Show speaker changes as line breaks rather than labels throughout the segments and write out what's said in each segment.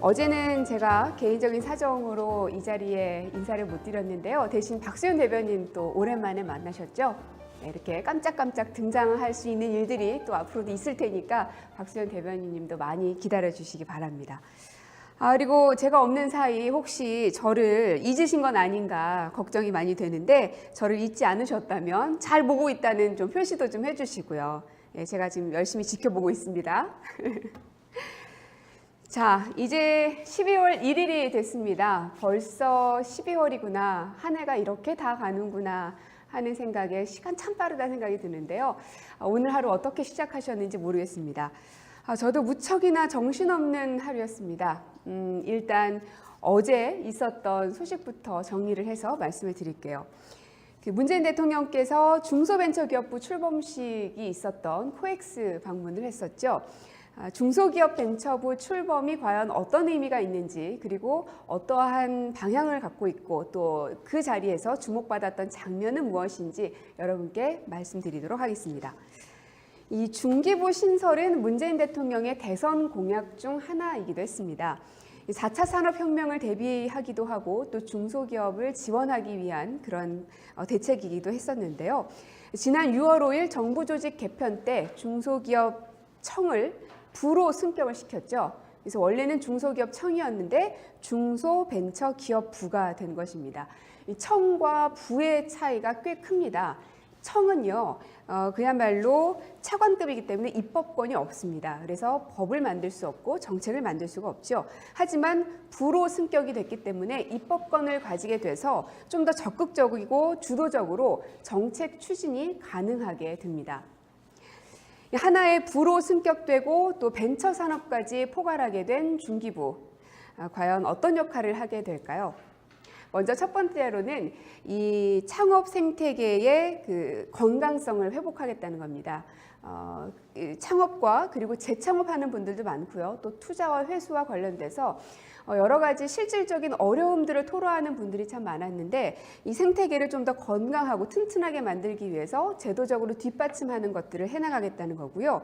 어제는 제가 개인적인 사정으로 이 자리에 인사를 못 드렸는데요. 대신 박수현 대변인 또 오랜만에 만나셨죠? 네, 이렇게 깜짝깜짝 등장할 수 있는 일들이 또 앞으로도 있을 테니까 박수현 대변인님도 많이 기다려 주시기 바랍니다. 그리고 제가 없는 사이 혹시 저를 잊으신 건 아닌가 걱정이 많이 되는데 저를 잊지 않으셨다면 잘 보고 있다는 좀 표시도 좀 해주시고요. 네, 제가 지금 열심히 지켜보고 있습니다. 자, 이제 12월 1일이 됐습니다. 벌써 12월이구나. 한 해가 이렇게 다 가는구나 하는 생각에 시간 참 빠르다 생각이 드는데요. 오늘 하루 어떻게 시작하셨는지 모르겠습니다. 저도 무척이나 정신없는 하루였습니다. 일단 어제 있었던 소식부터 정리를 해서 말씀을 드릴게요. 문재인 대통령께서 중소벤처기업부 출범식이 있었던 코엑스 방문을 했었죠. 중소기업 벤처부 출범이 과연 어떤 의미가 있는지, 그리고 어떠한 방향을 갖고 있고 또 그 자리에서 주목받았던 장면은 무엇인지 여러분께 말씀드리도록 하겠습니다. 이 중기부 신설은 문재인 대통령의 대선 공약 중 하나이기도 했습니다. 4차 산업혁명을 대비하기도 하고 또 중소기업을 지원하기 위한 그런 대책이기도 했었는데요. 지난 6월 5일 정부 조직 개편 때 중소기업청을 부로 승격을 시켰죠. 그래서 원래는 중소기업청이었는데 중소벤처기업부가 된 것입니다. 이 청과 부의 차이가 꽤 큽니다. 청은요, 그야말로 차관급이기 때문에 입법권이 없습니다. 그래서 법을 만들 수 없고 정책을 만들 수가 없죠. 하지만 부로 승격이 됐기 때문에 입법권을 가지게 돼서 좀 더 적극적이고 주도적으로 정책 추진이 가능하게 됩니다. 하나의 부로 승격되고 또 벤처 산업까지 포괄하게 된 중기부, 과연 어떤 역할을 하게 될까요? 먼저 첫 번째로는 이 창업 생태계의 그 건강성을 회복하겠다는 겁니다. 창업과 그리고 재창업하는 분들도 많고요. 또 투자와 회수와 관련돼서 여러 가지 실질적인 어려움들을 토로하는 분들이 참 많았는데 이 생태계를 좀 더 건강하고 튼튼하게 만들기 위해서 제도적으로 뒷받침하는 것들을 해나가겠다는 거고요.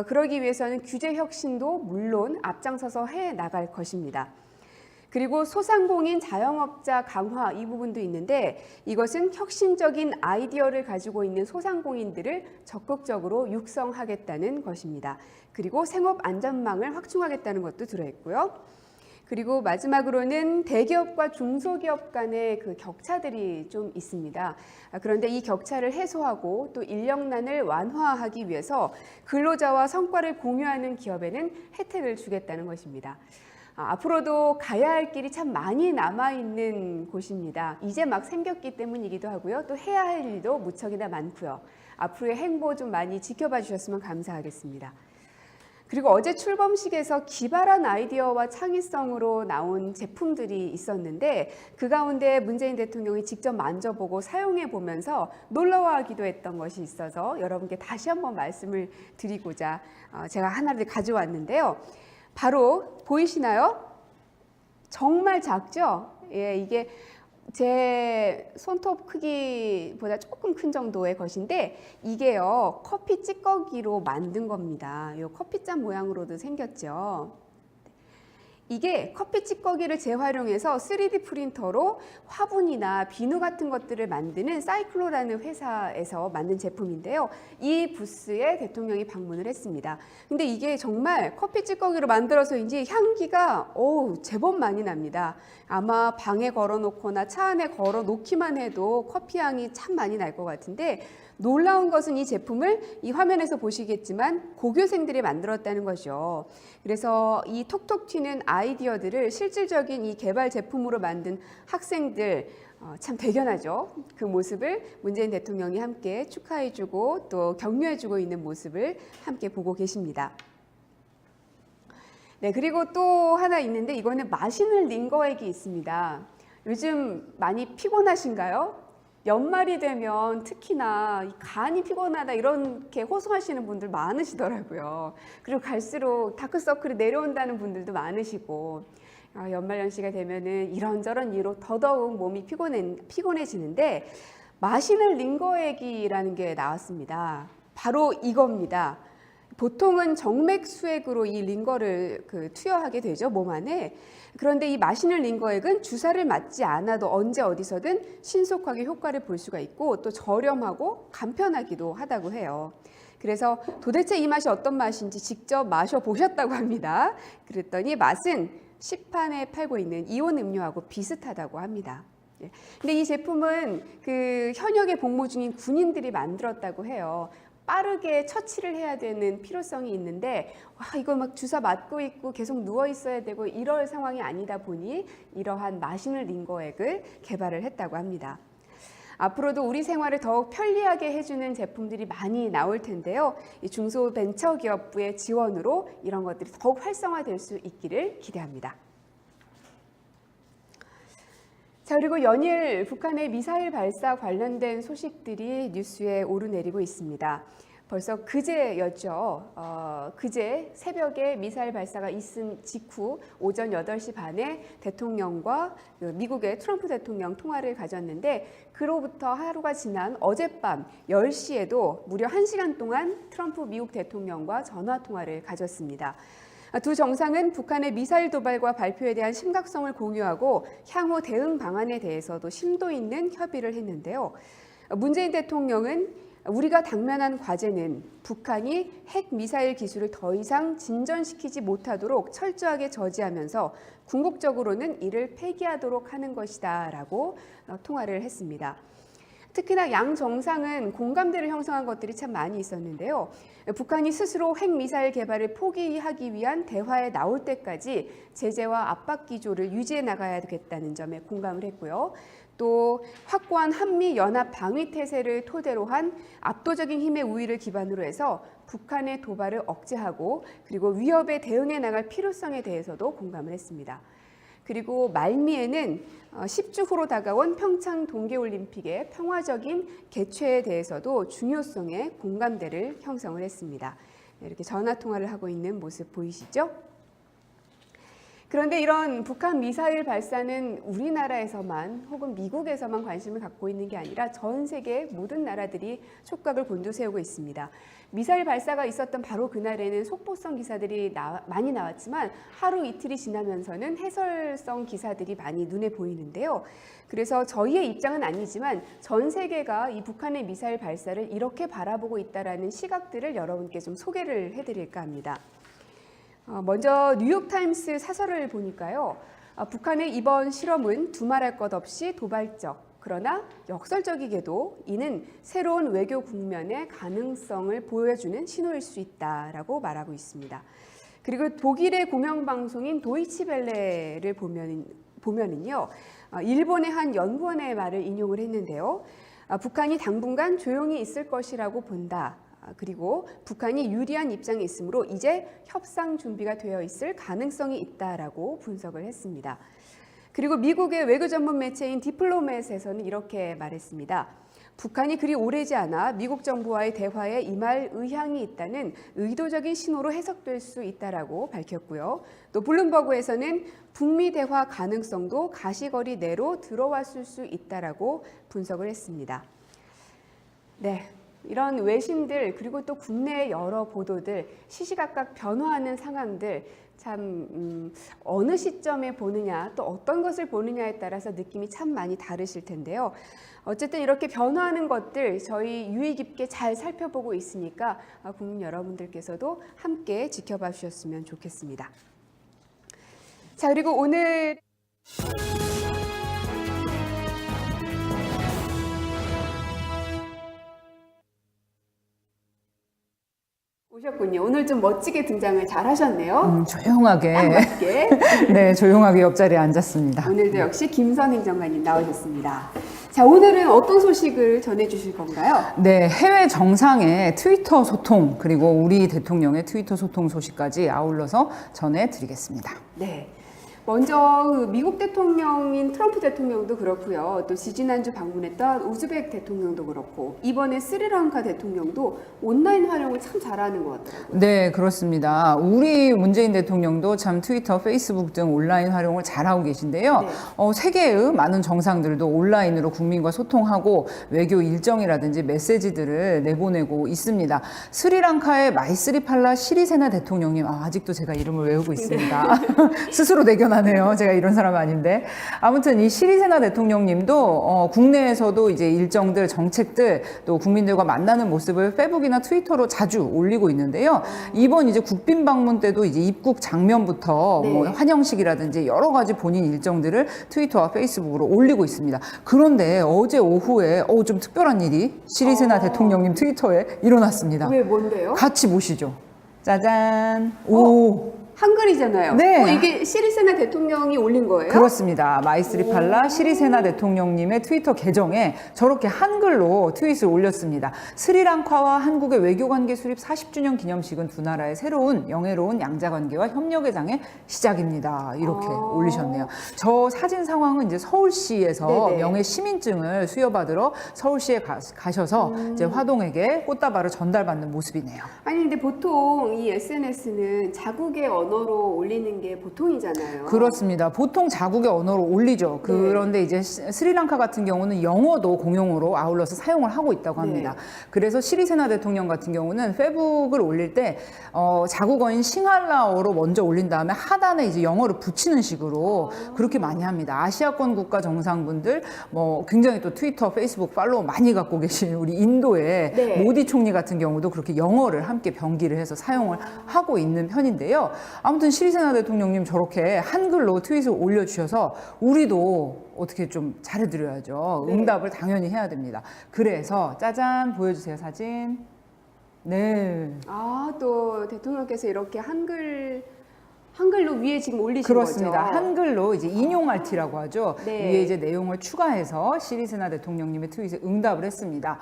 그러기 위해서는 규제 혁신도 물론 앞장서서 해나갈 것입니다. 그리고 소상공인 자영업자 강화 이 부분도 있는데 이것은 혁신적인 아이디어를 가지고 있는 소상공인들을 적극적으로 육성하겠다는 것입니다. 그리고 생업 안전망을 확충하겠다는 것도 들어있고요. 그리고 마지막으로는 대기업과 중소기업 간의 그 격차들이 좀 있습니다. 그런데 이 격차를 해소하고 또 인력난을 완화하기 위해서 근로자와 성과를 공유하는 기업에는 혜택을 주겠다는 것입니다. 앞으로도 가야 할 길이 참 많이 남아있는 곳입니다. 이제 막 생겼기 때문이기도 하고요. 또 해야 할 일도 무척이나 많고요. 앞으로의 행보 좀 많이 지켜봐 주셨으면 감사하겠습니다. 그리고 어제 출범식에서 기발한 아이디어와 창의성으로 나온 제품들이 있었는데 그 가운데 문재인 대통령이 직접 만져보고 사용해 보면서 놀라워하기도 했던 것이 있어서 여러분께 다시 한번 말씀을 드리고자 제가 하나를 가져왔는데요. 바로 보이시나요? 정말 작죠? 예, 이게 제 손톱 크기보다 조금 큰 정도의 것인데 이게요 커피 찌꺼기로 만든 겁니다. 이 커피잔 모양으로도 생겼죠. 이게 커피 찌꺼기를 재활용해서 3D 프린터로 화분이나 비누 같은 것들을 만드는 사이클로라는 회사에서 만든 제품인데요. 이 부스에 대통령이 방문을 했습니다. 근데 이게 정말 커피 찌꺼기로 만들어서인지 향기가 제법 많이 납니다. 아마 방에 걸어놓거나 차 안에 걸어놓기만 해도 커피 향이 참 많이 날 것 같은데 놀라운 것은 이 제품을 이 화면에서 보시겠지만 고교생들이 만들었다는 거죠. 그래서 이 톡톡 튀는 아이디어들을 실질적인 이 개발 제품으로 만든 학생들 참 대견하죠. 그 모습을 문재인 대통령이 함께 축하해주고 또 격려해주고 있는 모습을 함께 보고 계십니다. 네, 그리고 또 하나 있는데 이거는 마시는 링거액이 있습니다. 요즘 많이 피곤하신가요? 연말이 되면 특히나 간이 피곤하다 이렇게 호소하시는 분들 많으시더라고요. 그리고 갈수록 다크서클이 내려온다는 분들도 많으시고 연말연시가 되면은 이런저런 이유로 더더욱 몸이 피곤해지는데 마시는 링거액이라는 게 나왔습니다. 바로 이겁니다. 보통은 정맥 수액으로 이 링거를 투여하게 되죠, 몸 안에. 그런데 이 마시는 링거액은 주사를 맞지 않아도 언제 어디서든 신속하게 효과를 볼 수가 있고 또 저렴하고 간편하기도 하다고 해요. 그래서 도대체 이 맛이 어떤 맛인지 직접 마셔보셨다고 합니다. 그랬더니 맛은 시판에 팔고 있는 이온 음료하고 비슷하다고 합니다. 근데 이 제품은 현역에 복무 중인 군인들이 만들었다고 해요. 빠르게 처치를 해야 되는 필요성이 있는데 이거 막 주사 맞고 있고 계속 누워 있어야 되고 이럴 상황이 아니다 보니 이러한 마시는 링거액을 개발을 했다고 합니다. 앞으로도 우리 생활을 더욱 편리하게 해주는 제품들이 많이 나올 텐데요. 이 중소벤처기업부의 지원으로 이런 것들이 더욱 활성화될 수 있기를 기대합니다. 자, 그리고 연일 북한의 미사일 발사 관련된 소식들이 뉴스에 오르내리고 있습니다. 벌써 그제였죠. 그제 새벽에 미사일 발사가 있은 직후 오전 8시 반에 대통령과 미국의 트럼프 대통령 통화를 가졌는데 그로부터 하루가 지난 어젯밤 10시에도 무려 1시간 동안 트럼프 미국 대통령과 전화 통화를 가졌습니다. 두 정상은 북한의 미사일 도발과 발표에 대한 심각성을 공유하고 향후 대응 방안에 대해서도 심도 있는 협의를 했는데요. 문재인 대통령은 우리가 당면한 과제는 북한이 핵 미사일 기술을 더 이상 진전시키지 못하도록 철저하게 저지하면서 궁극적으로는 이를 폐기하도록 하는 것이다 라고 통화를 했습니다. 특히나 양 정상은 공감대를 형성한 것들이 참 많이 있었는데요. 북한이 스스로 핵미사일 개발을 포기하기 위한 대화에 나올 때까지 제재와 압박 기조를 유지해 나가야 되겠다는 점에 공감을 했고요. 또 확고한 한미 연합 방위 태세를 토대로 한 압도적인 힘의 우위를 기반으로 해서 북한의 도발을 억제하고 그리고 위협에 대응해 나갈 필요성에 대해서도 공감을 했습니다. 그리고 말미에는 10주 후로 다가온 평창 동계올림픽의 평화적인 개최에 대해서도 중요성에 공감대를 형성을 했습니다. 이렇게 전화통화를 하고 있는 모습 보이시죠? 그런데 이런 북한 미사일 발사는 우리나라에서만 혹은 미국에서만 관심을 갖고 있는 게 아니라 전 세계 모든 나라들이 촉각을 곤두세우고 있습니다. 미사일 발사가 있었던 바로 그날에는 속보성 기사들이 많이 나왔지만 하루 이틀이 지나면서는 해설성 기사들이 많이 눈에 보이는데요. 그래서 저희의 입장은 아니지만 전 세계가 이 북한의 미사일 발사를 이렇게 바라보고 있다는 시각들을 여러분께 좀 소개를 해드릴까 합니다. 먼저 뉴욕타임스 사설을 보니까요. 북한의 이번 실험은 두말할 것 없이 도발적, 그러나 역설적이게도 이는 새로운 외교 국면의 가능성을 보여주는 신호일 수 있다라고 말하고 있습니다. 그리고 독일의 공영방송인 도이치벨레를 보면은요. 일본의 한 연구원의 말을 인용을 했는데요. 북한이 당분간 조용히 있을 것이라고 본다. 그리고 북한이 유리한 입장에 있으므로 이제 협상 준비가 되어 있을 가능성이 있다라고 분석을 했습니다. 그리고 미국의 외교 전문 매체인 디플로맷에서는 이렇게 말했습니다. 북한이 그리 오래지 않아 미국 정부와의 대화에 임할 의향이 있다는 의도적인 신호로 해석될 수 있다라고 밝혔고요. 또 블룸버그에서는 북미 대화 가능성도 가시거리 내로 들어왔을 수 있다라고 분석을 했습니다. 네. 이런 외신들 그리고 또 국내의 여러 보도들 시시각각 변화하는 상황들 참 어느 시점에 보느냐 또 어떤 것을 보느냐에 따라서 느낌이 참 많이 다르실 텐데요. 어쨌든 이렇게 변화하는 것들 저희 유의 깊게 잘 살펴보고 있으니까 국민 여러분들께서도 함께 지켜봐 주셨으면 좋겠습니다. 자, 그리고 오늘 오셨군요. 오늘 좀 멋지게 등장을 잘 하셨네요.
조용하게.
멋지게.
네, 조용하게 옆자리에 앉았습니다.
오늘도 역시 김선 행정관님 나오셨습니다. 자, 오늘은 어떤 소식을 전해주실 건가요?
네, 해외 정상의 트위터 소통 그리고 우리 대통령의 트위터 소통 소식까지 아울러서 전해드리겠습니다.
네. 먼저 그 미국 대통령인 트럼프 대통령도 그렇고요. 또 지지난주 방문했던 우즈벡 대통령도 그렇고 이번에 스리랑카 대통령도 온라인 활용을 참 잘하는 것 같더라고요.
네, 그렇습니다. 우리 문재인 대통령도 참 트위터, 페이스북 등 온라인 활용을 잘하고 계신데요.
네.
세계의 많은 정상들도 온라인으로 국민과 소통하고 외교 일정이라든지 메시지들을 내보내고 있습니다. 스리랑카의 마이스리팔라 시리세나 대통령님, 아직도 제가 이름을 외우고 있습니다. 스스로 대견하네요. 제가 이런 사람 아닌데. 아무튼 이 시리세나 대통령님도 국내에서도 이제 일정들, 정책들 또 국민들과 만나는 모습을 페북이나 트위터로 자주 올리고 있는데요. 이번 이제 국빈 방문 때도 이제 입국 장면부터
네.
뭐 환영식이라든지 여러 가지 본인 일정들을 트위터와 페이스북으로 올리고 있습니다. 그런데 어제 오후에 좀 특별한 일이 시리세나 대통령님 트위터에 일어났습니다.
왜 뭔데요?
같이 보시죠. 짜잔. 오.
한글이잖아요.
네.
이게 시리세나 대통령이 올린 거예요?
그렇습니다. 마이스리팔라 시리세나 대통령님의 트위터 계정에 저렇게 한글로 트윗을 올렸습니다. 스리랑카와 한국의 외교관계 수립 40주년 기념식은 두 나라의 새로운 영예로운 양자관계와 협력의 장의 시작입니다. 이렇게 올리셨네요. 저 사진 상황은 이제 서울시에서
네네.
명예 시민증을 수여받으러 서울시에 가셔서 이제 화동에게 꽃다발을 전달받는 모습이네요.
아니 근데 보통 이 SNS는 자국의 언어로 올리는 게 보통이잖아요.
그렇습니다. 보통 자국의 언어로 올리죠. 그런데 이제 스리랑카 같은 경우는 영어도 공용어로 아울러서 사용을 하고 있다고 합니다.
네.
그래서 시리세나 대통령 같은 경우는 페북을 올릴 때 자국어인 싱할라어로 먼저 올린 다음에 하단에 이제 영어를 붙이는 식으로 그렇게 많이 합니다. 아시아권 국가 정상분들 굉장히 또 트위터, 페이스북 팔로워 많이 갖고 계신 우리 인도의
네.
모디 총리 같은 경우도 그렇게 영어를 함께 병기를 해서 사용을 하고 있는 편인데요. 아무튼 시리세나 대통령님 저렇게 한글로 트윗을 올려주셔서 우리도 어떻게 좀 잘해드려야죠.
네.
응답을 당연히 해야 됩니다. 그래서 짜잔 보여주세요 사진. 네.
또 대통령께서 이렇게 한글로 위에 지금 올리신
그렇습니다.
거죠?
한글로 이제 인용RT라고 하죠.
네.
위에 이제 내용을 추가해서 시리세나 대통령님의 트윗에 응답을 했습니다.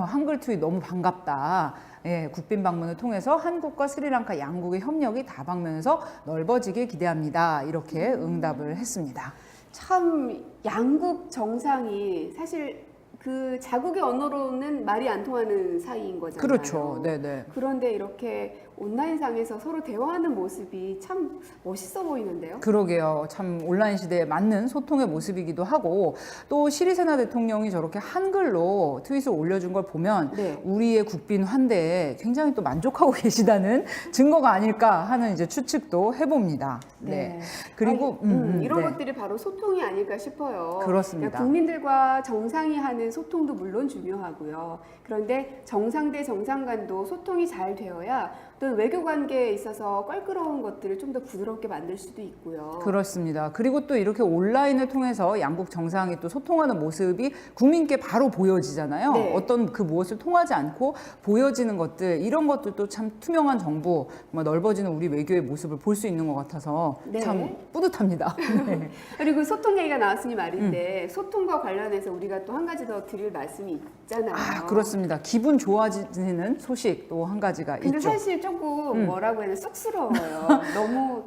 한글 트윗 너무 반갑다. 예, 국빈 방문을 통해서 한국과 스리랑카 양국의 협력이 다방면에서 넓어지길 기대합니다. 이렇게 응답을 했습니다.
참 양국 정상이 사실 그 자국의 언어로는 말이 안 통하는 사이인 거잖아요.
그렇죠. 네네.
그런데 이렇게 온라인상에서 서로 대화하는 모습이 참 멋있어 보이는데요.
그러게요. 참 온라인 시대에 맞는 소통의 모습이기도 하고 또 시리세나 대통령이 저렇게 한글로 트윗을 올려준 걸 보면
네.
우리의 국빈 환대에 굉장히 또 만족하고 계시다는 증거가 아닐까 하는 이제 추측도 해봅니다. 네. 그리고
이런
네.
것들이 바로 소통이 아닐까 싶어요.
그렇습니다.
그러니까 국민들과 정상이 하는 소통도 물론 중요하고요. 그런데 정상 대 정상 간도 소통이 잘 되어야 또 외교 관계에 있어서 껄끄러운 것들을 좀 더 부드럽게 만들 수도 있고요.
그렇습니다. 그리고 또 이렇게 온라인을 통해서 양국 정상이 또 소통하는 모습이 국민께 바로 보여지잖아요.
네.
어떤 그 무엇을 통하지 않고 보여지는 것들, 이런 것들도 참 투명한 정부, 넓어지는 우리 외교의 모습을 볼 수 있는 것 같아서
네.
참 뿌듯합니다. 네.
그리고 소통 얘기가 나왔으니 말인데 소통과 관련해서 우리가 또 한 가지 더 드릴 말씀이 있잖아요.
그렇습니다. 기분 좋아지는 소식 또 한 가지가
근데
있죠.
사실 조금 뭐라고 해야 되나 쑥스러워요. 너무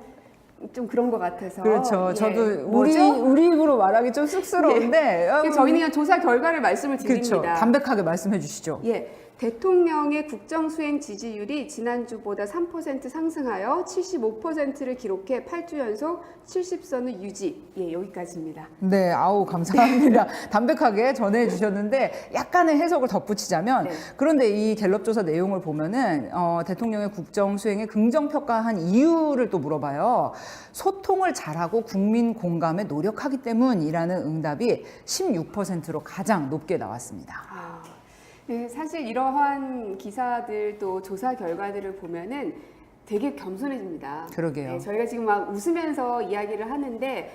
좀 그런 것 같아서.
그렇죠.
예.
저도
뭐죠?
우리 입으로 말하기 좀 쑥스러운데
저희는 그냥 조사 결과를 말씀을 드립니다.
그렇죠. 담백하게 말씀해 주시죠.
예, 대통령의 국정수행 지지율이 지난주보다 3% 상승하여 75%를 기록해 8주 연속 70선을 유지. 예, 여기까지입니다.
네, 아우 감사합니다. 담백하게 전해 주셨는데 약간의 해석을 덧붙이자면
네.
그런데 이 갤럽 조사 내용을 보면은 대통령의 국정 수행에 긍정 평가한 이유를 또 물어봐요. 소통을 잘하고 국민 공감에 노력하기 때문이라는 응답이 16%로 가장 높게 나왔습니다.
네, 사실 이러한 기사들 또 조사 결과들을 보면은 되게 겸손해집니다.
그러게요.
네, 저희가 지금 막 웃으면서 이야기를 하는데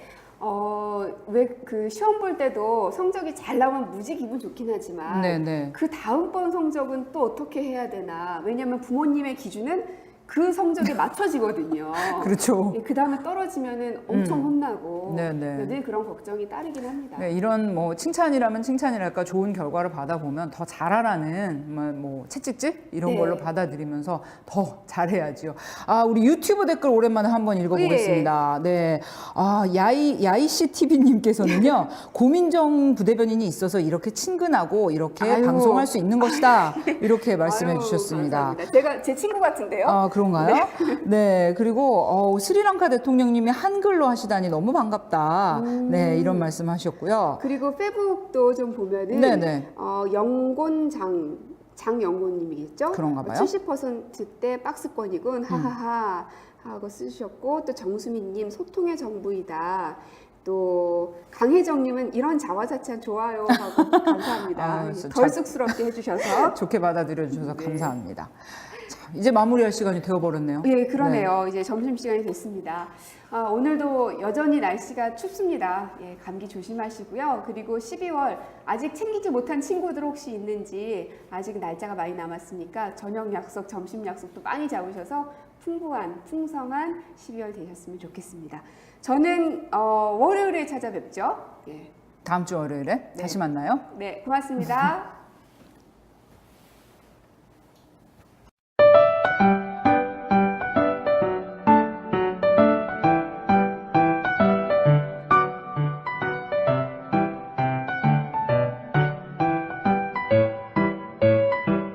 왜 그 시험 볼 때도 성적이 잘 나오면 무지 기분 좋긴 하지만
네네.
그 다음번 성적은 또 어떻게 해야 되나? 왜냐하면 부모님의 기준은 그 성적에 맞춰지거든요.
그렇죠.
그 다음에 떨어지면은 엄청 혼나고
네네.
늘 그런 걱정이 따르긴 합니다.
네, 이런 뭐 칭찬이라면 칭찬이랄까 좋은 결과를 받아보면 더 잘하라는 뭐 채찍질 이런
네.
걸로 받아들이면서 더 잘해야죠. 아, 우리 유튜브 댓글 오랜만에 한번 읽어보겠습니다. 네, 아 야이씨 TV님께서는요 고민정 부대변인이 있어서 이렇게 친근하고 이렇게
아유.
방송할 수 있는 것이다 이렇게 말씀해
아유,
주셨습니다.
감사합니다. 제가 제 친구 같은데요.
아, 그런가요? 네. 그리고 스리랑카 대통령님이 한글로 하시다니 너무 반갑다. 네, 이런 말씀 하셨고요.
그리고 페북도 좀 보면은
네네.
장영곤님이겠죠?
그런가 봐요.
70%대 박스권이군 하하하 하고 쓰셨고 또 정수민님 소통의 정부이다. 또 강혜정님은 이런 자화자찬 좋아요 하고 감사합니다.
아,
덜 쑥스럽게 해주셔서
좋게 받아들여 주셔서
네.
감사합니다. 자, 이제 마무리할 시간이 되어버렸네요.
예, 그러네요. 이제 점심시간이 됐습니다. 오늘도 여전히 날씨가 춥습니다. 예, 감기 조심하시고요. 그리고 12월 아직 챙기지 못한 친구들 혹시 있는지 아직 날짜가 많이 남았으니까 저녁 약속, 점심 약속도 많이 잡으셔서 풍성한 12월 되셨으면 좋겠습니다. 저는 월요일에 찾아뵙죠. 예.
다음 주 월요일에 다시 만나요.
네, 고맙습니다.